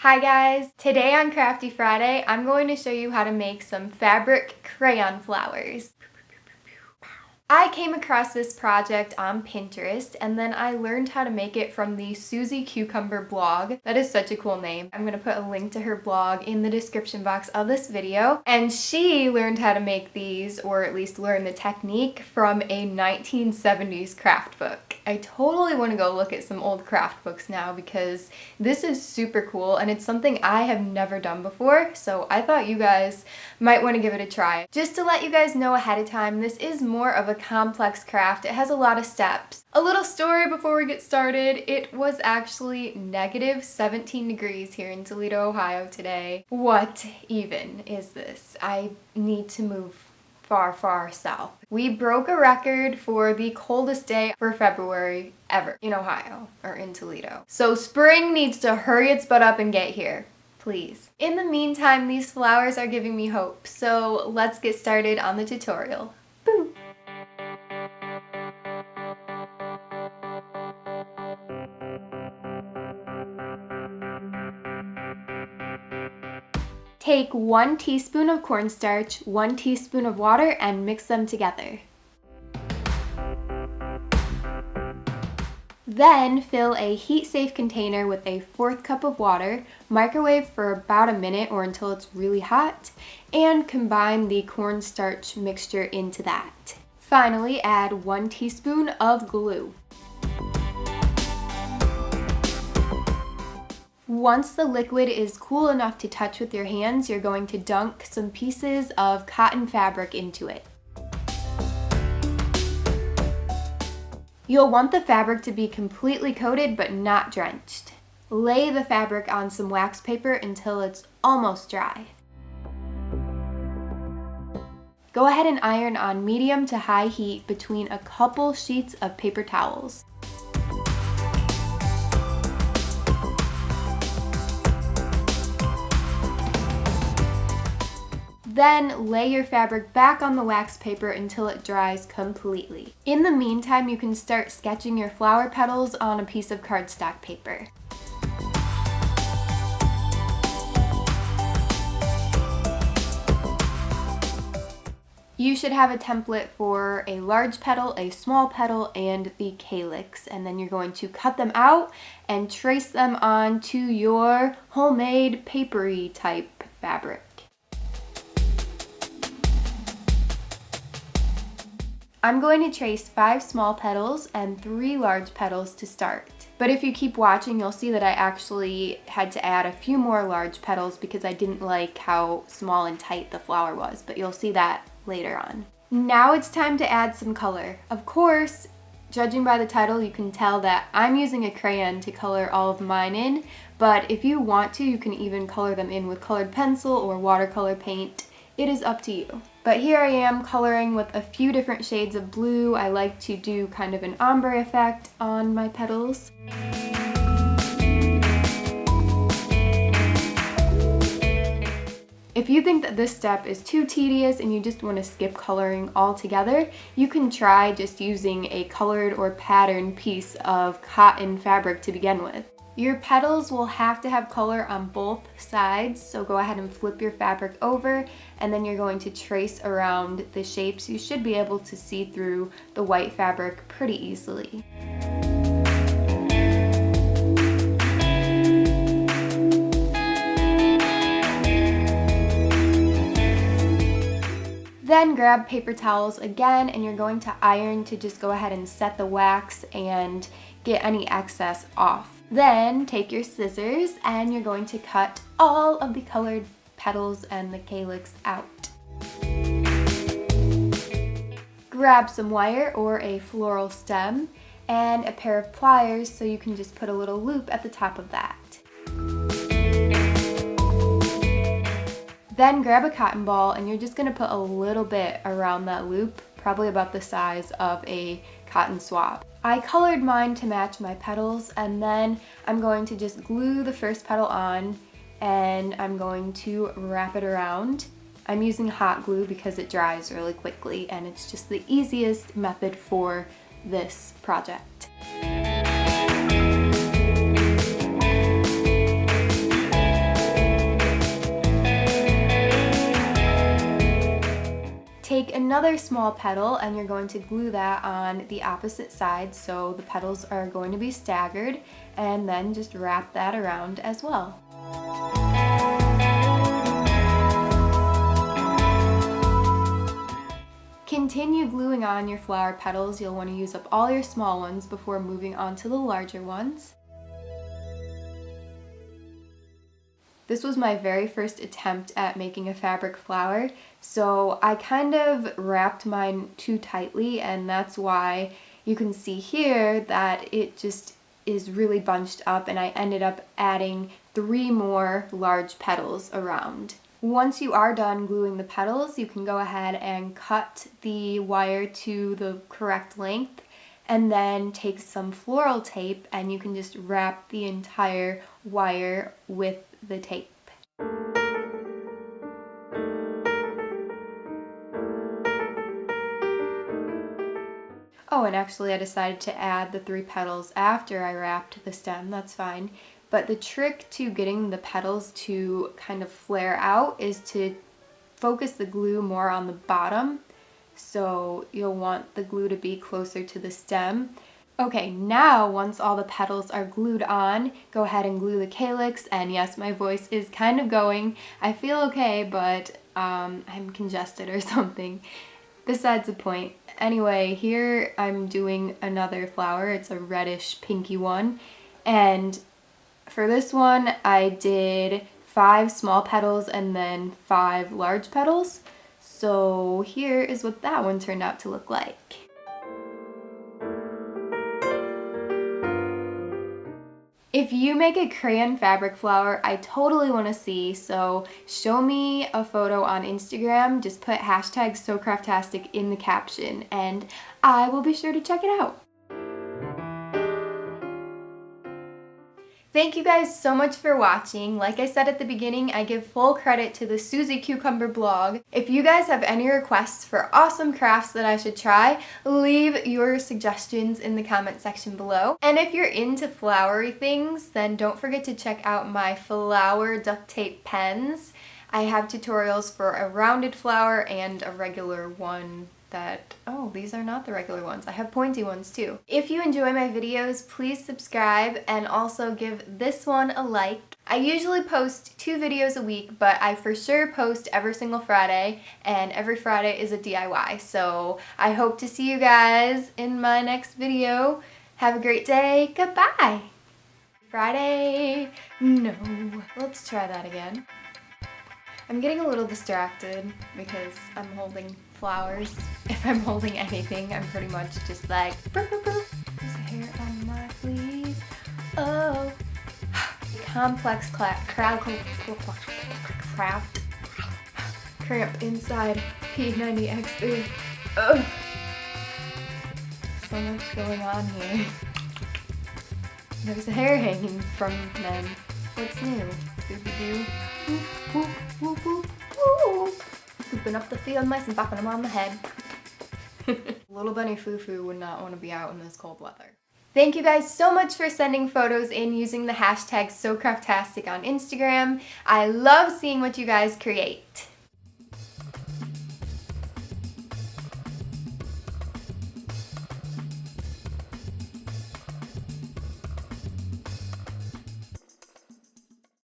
Hi guys! Today on Crafty Friday, I'm going to show you how to make some fabric crayon flowers. I came across this project on Pinterest and then I learned how to make it from the Susie Cucumber blog. That is such a cool name. I'm going to put a link to her blog in the description box of this video. And she learned how to make these, or at least learn the technique, from a 1970s craft book. I totally want to go look at some old craft books now because this is super cool and it's something I have never done before, so I thought you guys might want to give it a try. Just to let you guys know ahead of time, this is more of a complex craft. It has a lot of steps. A little story before we get started. It was actually negative 17 degrees here in Toledo, Ohio today. What even is this? I need to move far, far south. We broke a record for the coldest day for February ever in Ohio, or in Toledo. So spring needs to hurry its butt up and get here, please. In the meantime, these flowers are giving me hope, so let's get started on the tutorial. Boo! Take 1 teaspoon of cornstarch, 1 teaspoon of water, and mix them together. Then fill a heat-safe container with a 1/4 cup of water, microwave for about a minute or until it's really hot, and combine the cornstarch mixture into that. Finally, add 1 teaspoon of glue. Once the liquid is cool enough to touch with your hands, you're going to dunk some pieces of cotton fabric into it. You'll want the fabric to be completely coated but not drenched. Lay the fabric on some wax paper until it's almost dry. Go ahead and iron on medium to high heat between a couple sheets of paper towels. Then lay your fabric back on the wax paper until it dries completely. In the meantime, you can start sketching your flower petals on a piece of cardstock paper. You should have a template for a large petal, a small petal, and the calyx, and then you're going to cut them out and trace them onto your homemade papery type fabric. I'm going to trace 5 small petals and 3 large petals to start. But if you keep watching, you'll see that I actually had to add a few more large petals because I didn't like how small and tight the flower was, but you'll see that later on. Now it's time to add some color. Of course, judging by the title, you can tell that I'm using a crayon to color all of mine in, but if you want to, you can even color them in with colored pencil or watercolor paint. It is up to you. But here I am coloring with a few different shades of blue. I like to do kind of an ombre effect on my petals. If you think that this step is too tedious and you just want to skip coloring altogether, you can try just using a colored or patterned piece of cotton fabric to begin with. Your petals will have to have color on both sides, so go ahead and flip your fabric over and then you're going to trace around the shapes. You should be able to see through the white fabric pretty easily. Then grab paper towels again and you're going to iron to just go ahead and set the wax and get any excess off. Then take your scissors and you're going to cut all of the colored petals and the calyx out. Grab some wire or a floral stem and a pair of pliers so you can just put a little loop at the top of that. Then grab a cotton ball and you're just going to put a little bit around that loop, probably about the size of a cotton swab. I colored mine to match my petals and then I'm going to just glue the first petal on and I'm going to wrap it around. I'm using hot glue because it dries really quickly and it's just the easiest method for this project. another small petal and you're going to glue that on the opposite side, so the petals are going to be staggered, and then just wrap that around as well. Continue gluing on your flower petals. You'll want to use up all your small ones before moving on to the larger ones. This was my very first attempt at making a fabric flower, so I kind of wrapped mine too tightly, and that's why you can see here that it just is really bunched up, and I ended up adding 3 more large petals around. Once you are done gluing the petals, you can go ahead and cut the wire to the correct length, and then take some floral tape and you can just wrap the entire wire with the tape. Oh, and actually I decided to add the 3 petals after I wrapped the stem, that's fine. But the trick to getting the petals to kind of flare out is to focus the glue more on the bottom. So you'll want the glue to be closer to the stem. Okay, now once all the petals are glued on, go ahead and glue the calyx. And yes, my voice is kind of going. I feel okay, but I'm congested or something. Besides the point. Anyway, here I'm doing another flower. It's a reddish pinky one. And for this one, I did 5 small petals and then 5 large petals. So here is what that one turned out to look like. If you make a crayon fabric flower, I totally want to see, so show me a photo on Instagram. Just put hashtag SoCraftastic in the caption and I will be sure to check it out. Thank you guys so much for watching. Like I said at the beginning, I give full credit to the Susie Cucumber blog. If you guys have any requests for awesome crafts that I should try, leave your suggestions in the comment section below. And if you're into flowery things, then don't forget to check out my flower duct tape pens. I have tutorials for a rounded flower and a regular one that, oh, these are not the regular ones. I have pointy ones too. If you enjoy my videos, please subscribe and also give this one a like. I usually post 2 videos a week, but I for sure post every single Friday, and every Friday is a DIY. So I hope to see you guys in my next video. Have a great day. Goodbye. Friday. No. Let's try that again. I'm getting a little distracted because I'm holding flowers. If I'm holding anything, I'm pretty much just like, boop, boop, boop. There's a hair on my sleeve. Oh. Complex craft. Cramp inside P90X3. Ugh. So much going on here. There's a hair hanging from them. What's new? Scooby-Doo. Whoop, whoop, whoop, whoop, whoop. Scooping up the field mice and bopping them on the head. Little bunny Foo-Foo would not want to be out in this cold weather. Thank you guys so much for sending photos in using the hashtag SoCraftastic on Instagram. I love seeing what you guys create.